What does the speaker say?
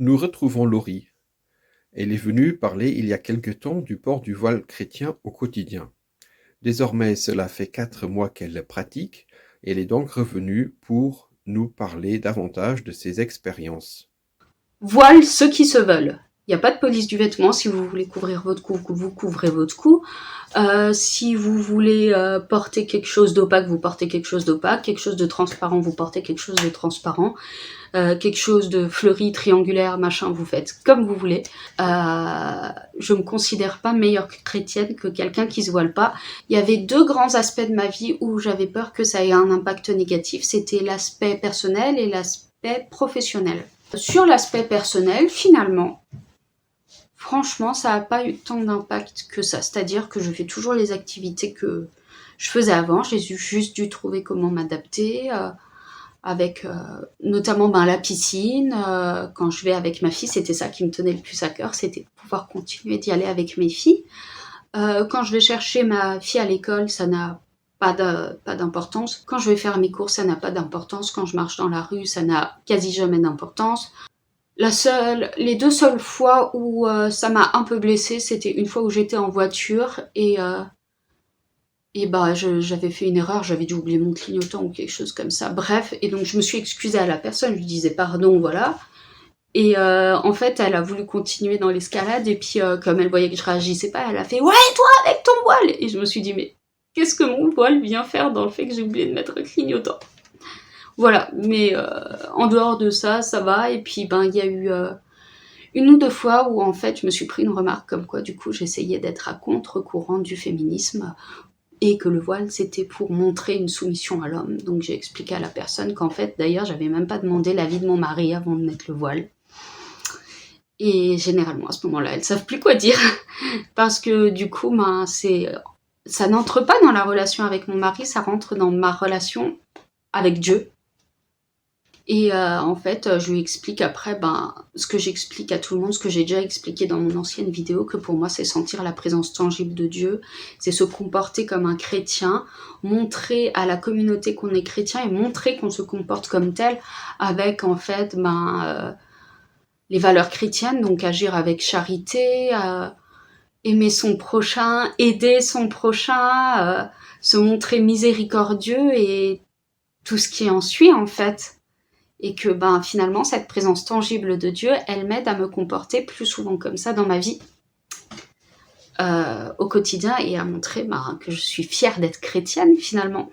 Nous retrouvons Laurie. Elle est venue parler il y a quelque temps du port du voile chrétien au quotidien. Désormais, cela fait 4 mois qu'elle le pratique, et elle est donc revenue pour nous parler davantage de ses expériences. Voile ceux qui se veulent. Il n'y a pas de police du vêtement. Si vous voulez couvrir votre cou, vous couvrez votre cou. Si vous voulez porter quelque chose d'opaque, vous portez quelque chose d'opaque. Quelque chose de transparent, vous portez quelque chose de transparent. Quelque chose de fleuri, triangulaire, machin, vous faites comme vous voulez. Je me considère pas meilleure chrétienne que quelqu'un qui se voile pas. Il y avait 2 grands aspects de ma vie où j'avais peur que ça ait un impact négatif. C'était l'aspect personnel et l'aspect professionnel. Sur l'aspect personnel, finalement, franchement, ça n'a pas eu tant d'impact que ça. C'est-à-dire que je fais toujours les activités que je faisais avant. J'ai juste dû trouver comment m'adapter. Avec notamment la piscine. Quand je vais avec ma fille, c'était ça qui me tenait le plus à cœur, c'était de pouvoir continuer d'y aller avec mes filles. Quand je vais chercher ma fille à l'école, ça n'a pas d'importance. Quand je vais faire mes courses, ça n'a pas d'importance. Quand je marche dans la rue, ça n'a quasi jamais d'importance. Les 2 seules fois où ça m'a un peu blessée, c'était une fois où j'étais en voiture et j'avais fait une erreur, j'avais dû oublier mon clignotant ou quelque chose comme ça. Bref, et donc je me suis excusée à la personne, je lui disais pardon, voilà. Et en fait, elle a voulu continuer dans l'escalade, et puis comme elle voyait que je réagissais pas, elle a fait « Ouais, toi, avec ton voile !» Et je me suis dit « Mais qu'est-ce que mon voile vient faire dans le fait que j'ai oublié de mettre un clignotant ?» Voilà, mais en dehors de ça, ça va. Et puis, il y a eu une ou 2 fois où en fait, je me suis pris une remarque comme quoi, du coup, j'essayais d'être à contre-courant du féminisme, et que le voile, c'était pour montrer une soumission à l'homme. Donc j'ai expliqué à la personne qu'en fait, d'ailleurs, j'avais même pas demandé l'avis de mon mari avant de mettre le voile. Et généralement, à ce moment-là, elles savent plus quoi dire. Parce que du coup, ça n'entre pas dans la relation avec mon mari, ça rentre dans ma relation avec Dieu. Et en fait, je lui explique après ce que j'explique à tout le monde, ce que j'ai déjà expliqué dans mon ancienne vidéo, que pour moi, c'est sentir la présence tangible de Dieu, c'est se comporter comme un chrétien, montrer à la communauté qu'on est chrétien et montrer qu'on se comporte comme tel avec en fait les valeurs chrétiennes, donc agir avec charité, aimer son prochain, aider son prochain, se montrer miséricordieux et tout ce qui en suit en fait. Et que finalement, cette présence tangible de Dieu, elle m'aide à me comporter plus souvent comme ça dans ma vie au quotidien, et à montrer que je suis fière d'être chrétienne finalement.